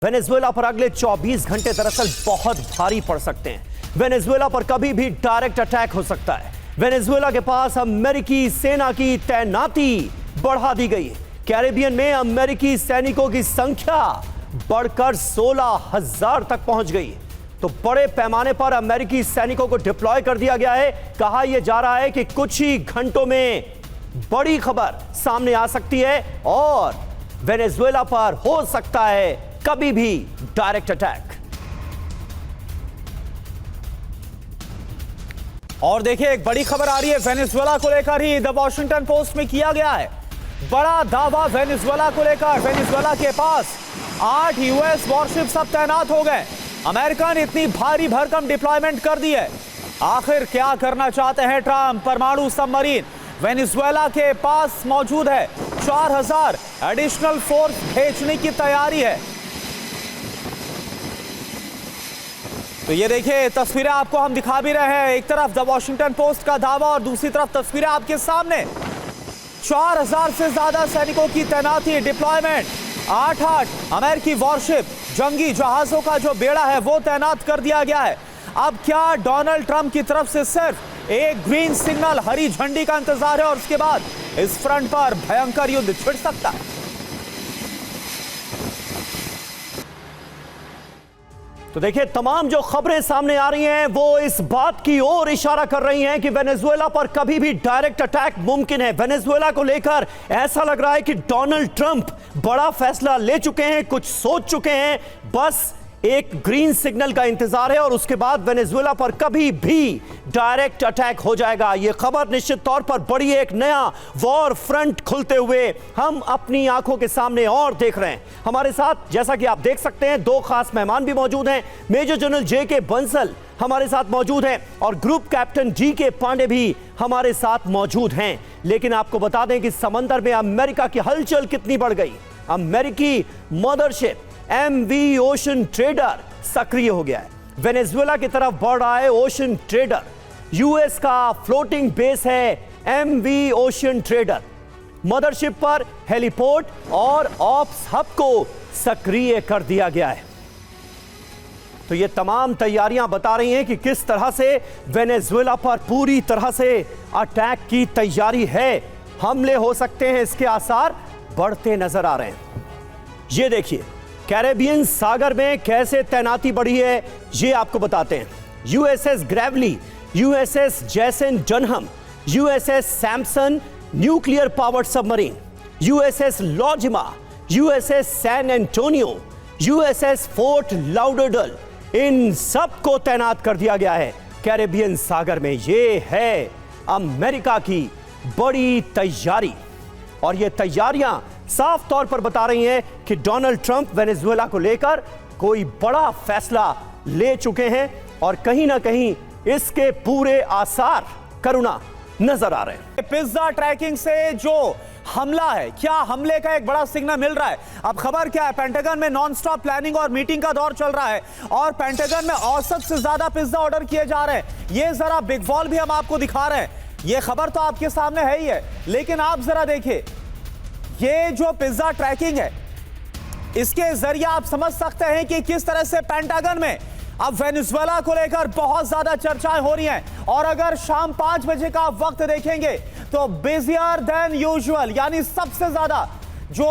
Venezuela पर अगले 24 घंटे दरअसल बहुत भारी पड़ सकते हैं। वेनेजुएला पर कभी भी डायरेक्ट अटैक हो सकता है। वेनेजुएला के पास अमेरिकी सेना की तैनाती बढ़ा दी गई है। कैरेबियन में अमेरिकी सैनिकों की संख्या बढ़कर 16,000 तक पहुंच गई है। तो बड़े पैमाने पर अमेरिकी सैनिकों को डिप्लॉय कर दिया गया है। कहा यह जा रहा है कि कुछ ही घंटों में बड़ी खबर सामने आ सकती है और वेनेजुएला पर हो सकता है कभी भी डायरेक्ट अटैक। और देखिए एक बड़ी खबर आ रही है वेनेजुएला को लेकर ही, द वॉशिंगटन पोस्ट में किया गया है बड़ा दावा वेनेजुएला को लेकर। वेनेजुएला के पास 8 यूएस वॉरशिप्स अब तैनात हो गए। अमेरिका ने इतनी भारी भरकम डिप्लॉयमेंट कर दी है। आखिर क्या करना चाहते हैं ट्रंप? परमाणु सबमरीन वेनेजुएला के पास मौजूद है। 4000 एडिशनल फोर्स भेजने की तैयारी है। तो ये देखिए तस्वीरें आपको हम दिखा भी रहे हैं। एक तरफ द वॉशिंगटन पोस्ट का दावा और दूसरी तरफ तस्वीरें आपके सामने। 4000 से ज्यादा सैनिकों की तैनाती, डिप्लॉयमेंट, 8 अमेरिकी वॉरशिप, जंगी जहाजों का जो बेड़ा है वो तैनात कर दिया गया है। अब क्या डोनाल्ड ट्रंप की तरफ से सिर्फ एक ग्रीन सिग्नल, हरी झंडी का इंतजार है और उसके बाद इस फ्रंट पर भयंकर युद्ध छिड़ सकता है। तो देखिए तमाम जो खबरें सामने आ रही हैं वो इस बात की ओर इशारा कर रही हैं कि वेनेजुएला पर कभी भी डायरेक्ट अटैक मुमकिन है। वेनेजुएला को लेकर ऐसा लग रहा है कि डोनाल्ड ट्रंप बड़ा फैसला ले चुके हैं, कुछ सोच चुके हैं, बस एक ग्रीन सिग्नल का इंतजार है और उसके बाद वेनेजुएला पर कभी भी डायरेक्ट अटैक हो जाएगा। यह खबर निश्चित तौर पर बड़ी है। एक नया वॉर फ्रंट खुलते हुए हम अपनी आंखों के सामने और देख रहे हैं। हमारे साथ जैसा कि आप देख सकते हैं 2 खास मेहमान भी मौजूद हैं। Major general JK. बंसल हमारे साथ मौजूद हैं और ग्रुप कैप्टन जी.के. पांडे भी हमारे साथ मौजूद हैं। लेकिन आपको बता दें कि समंदर में अमेरिका की हलचल कितनी बढ़ गई। अमेरिकी मदरशिप MV ओशन ट्रेडर सक्रिय हो गया है। वेनेजुएला की तरफ बढ़ रहा है ओशन ट्रेडर। यूएस का फ्लोटिंग बेस है MV ओशन ट्रेडर। मदरशिप पर हेलीपोर्ट और ऑप्स हब को सक्रिय कर दिया गया है। तो ये तमाम तैयारियां बता रही हैं कि किस तरह से वेनेजुएला पर पूरी तरह से अटैक की तैयारी है। हमले हो सकते हैं, इसके आसार बढ़ते नजर आ रहे हैं। ये देखिए कैरेबियन सागर में कैसे तैनाती बढ़ी है ये आपको बताते हैं। USS Gravely, USS Jason Dunham, USS Sampson nuclear powered submarine, USS लॉजिमा, USS San Antonio, USS Fort Lauderdale, इन सब को तैनात कर दिया गया है कैरेबियन सागर में। ये है अमेरिका की बड़ी तैयारी और ये तैयारियां साफ तौर पर बता रही हैं कि डोनाल्ड ट्रंप वेनेजुएला को लेकर कोई बड़ा फैसला ले चुके हैं और कहीं ना कहीं इसके पूरे आसार करुणा नजर आ रहे हैं। पिज्जा ट्रैकिंग से जो हमला है, क्या हमले का एक बड़ा सिग्नल मिल रहा है? अब खबर क्या है, पेंटागन में नॉनस्टॉप प्लानिंग और मीटिंग का दौर चल रहा है और पेंटागन में औसत से ज्यादा पिज्जा ऑर्डर किए जा रहे हैं। ये जरा बिग वॉल भी हम आपको दिखा रहे हैं। ये खबर तो आपके सामने है ही है, लेकिन आप जरा देखिए ये जो पिज्जा ट्रैकिंग है इसके जरिए आप समझ सकते हैं कि किस तरह से पेंटागन में अब वेनेजुएला को लेकर बहुत ज्यादा चर्चाएं हो रही हैं। और अगर शाम 5 बजे का आप वक्त देखेंगे तो बिजियर देन यूजुअल, यानी सबसे ज्यादा जो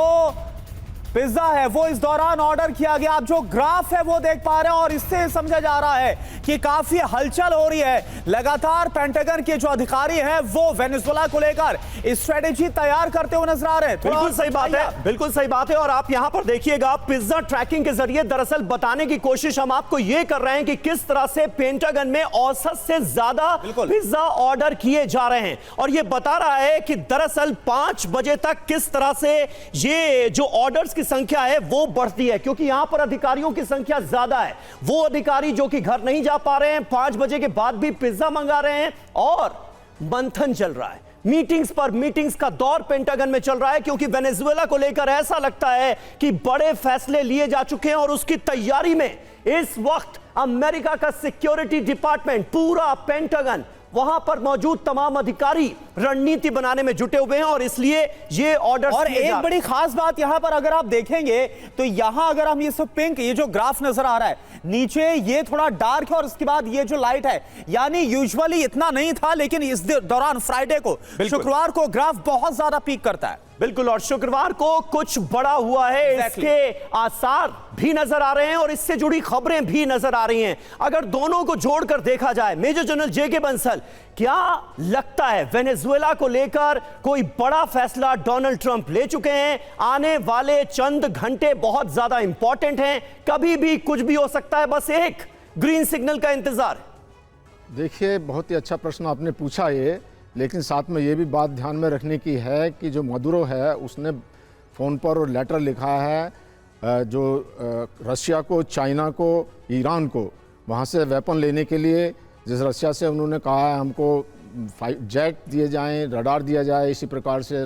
पिज्जा है वो इस दौरान ऑर्डर किया गया। आप जो ग्राफ है वो देख पा रहे हैं और इससे समझा जा रहा है कि काफी हलचल हो रही है। लगातार पेंटागन के जो अधिकारी हैं वो वेनेजुएला को लेकर स्ट्रेटेजी तैयार करते हुए नजर आ रहे हैं। बिल्कुल सही बात है, बिल्कुल सही बात है। और आप यहां पर देखिएगा पिज्जा ट्रैकिंग के जरिए दरअसल बताने की कोशिश हम आपको यह कर रहे हैं कि किस तरह से पेंटागन में औसत से ज्यादा पिज्जा ऑर्डर किए जा रहे हैं और यह बता रहा है कि दरअसल 5 बजे तक किस तरह से ये जो ऑर्डर्स की संख्या है वो बढ़ती है, क्योंकि यहां पर अधिकारियों की संख्या ज्यादा है। वो अधिकारी जो कि घर नहीं जा पा रहे हैं 5 बजे के बाद भी पिज्जा मंगा रहे हैं और मंथन चल रहा है। मीटिंग्स पर मीटिंग्स का दौर पेंटागन में चल रहा है, क्योंकि वेनेजुएला को लेकर ऐसा लगता है कि बड़े फैसले लिए जा चुके हैं और उसकी तैयारी में इस वक्त अमेरिका का सिक्योरिटी डिपार्टमेंट, पूरा पेंटागन वहां पर मौजूद तमाम अधिकारी रणनीति बनाने में जुटे हुए हैं और इसलिए ये ऑर्डर। और एक बड़ी खास बात यहां पर अगर आप देखेंगे तो यहां अगर हम ये सब पिंक, ये जो ग्राफ नजर आ रहा है नीचे, ये थोड़ा डार्क है और उसके बाद ये जो लाइट है, यानी यूजुअली इतना नहीं था, लेकिन इस दौरान फ्राइडे को, शुक्रवार को ग्राफ बहुत ज्यादा पीक करता है। बिल्कुल, और शुक्रवार को कुछ बड़ा हुआ है, इसके आसार भी नजर आ रहे हैं और इससे जुड़ी खबरें भी नजर आ रही हैं। अगर दोनों को जोड़कर देखा जाए, मेजर जनरल जेके बंसल, क्या लगता है वेनेजुएला को लेकर कोई बड़ा फैसला डोनाल्ड ट्रंप ले चुके हैं? आने वाले चंद घंटे बहुत ज्यादा इंपॉर्टेंट हैं, कभी भी कुछ भी हो सकता है, बस एक ग्रीन सिग्नल का इंतजार। देखिए, बहुत ही अच्छा प्रश्न आपने पूछा ये, लेकिन साथ में ये भी बात ध्यान में रखने की है कि जो मदुरो है उसने फ़ोन पर और लेटर लिखा है जो रशिया को, चाइना को, ईरान को वहाँ से वेपन लेने के लिए, जिस रशिया से उन्होंने कहा है हमको जेट दिए जाएं, रडार दिया जाए, इसी प्रकार से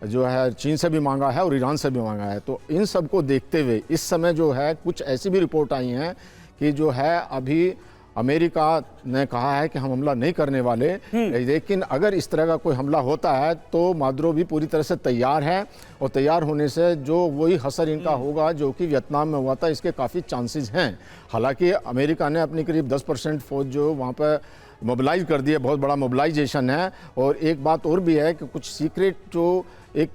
जो है चीन से भी मांगा है और ईरान से भी मांगा है। तो इन सब को देखते हुए इस समय जो है कुछ ऐसी भी रिपोर्ट आई हैं कि जो है अभी अमेरिका ने कहा है कि हम हमला नहीं करने वाले, लेकिन अगर इस तरह का कोई हमला होता है तो मादुरो भी पूरी तरह से तैयार है और तैयार होने से जो वही असर इनका होगा जो कि वियतनाम में हुआ था, इसके काफ़ी चांसेस हैं। हालांकि अमेरिका ने अपनी करीब 10% फौज जो वहाँ पर मोबिलाइज कर दी है, बहुत बड़ा मोबिलाइजेशन है। और एक बात और भी है कि कुछ सीक्रेट जो एक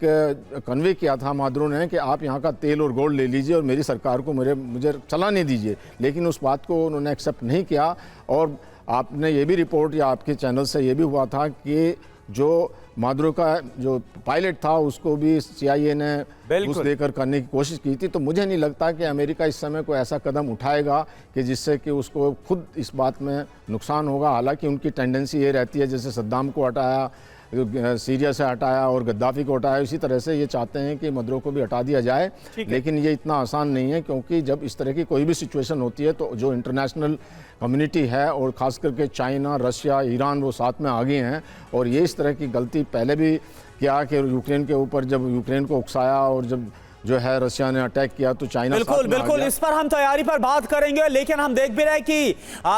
कन्वे किया था मादुरो ने कि आप यहाँ का तेल और गोल्ड ले लीजिए और मेरी सरकार को मुझे चलाने दीजिए, लेकिन उस बात को उन्होंने एक्सेप्ट नहीं किया। और आपने ये भी रिपोर्ट या आपके चैनल से ये भी हुआ था कि जो मादुरो का जो पायलट था उसको भी CIA ने घूस देकर करने की कोशिश की थी। तो मुझे नहीं लगता कि अमेरिका इस समय कोई ऐसा कदम उठाएगा कि जिससे कि उसको खुद इस बात में नुकसान होगा। हालांकि उनकी टेंडेंसी ये रहती है, जैसे सद्दाम को हटाया, सीरिया से हटाया और गद्दाफी को हटाया, इसी तरह से ये चाहते हैं कि मदुरो को भी हटा दिया जाए। लेकिन ये इतना आसान नहीं है, क्योंकि जब इस तरह की कोई भी सिचुएशन होती है तो जो इंटरनेशनल कम्युनिटी है और ख़ास करके चाइना, रशिया, ईरान वो साथ में आगे हैं। और ये इस तरह की गलती पहले भी किया कि यूक्रेन के ऊपर जब यूक्रेन को उकसाया और जब जो है रशिया ने अटैक किया तो चाइना बिल्कुल इस पर हम तैयारी पर बात करेंगे। लेकिन हम देख भी रहे हैं कि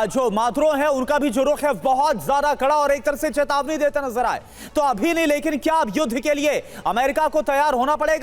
जो मादुरो है उनका भी जो रुख है बहुत ज्यादा कड़ा और एक तरह से चेतावनी देता नजर आए। तो अभी नहीं, लेकिन क्या अब युद्ध के लिए अमेरिका को तैयार होना पड़ेगा?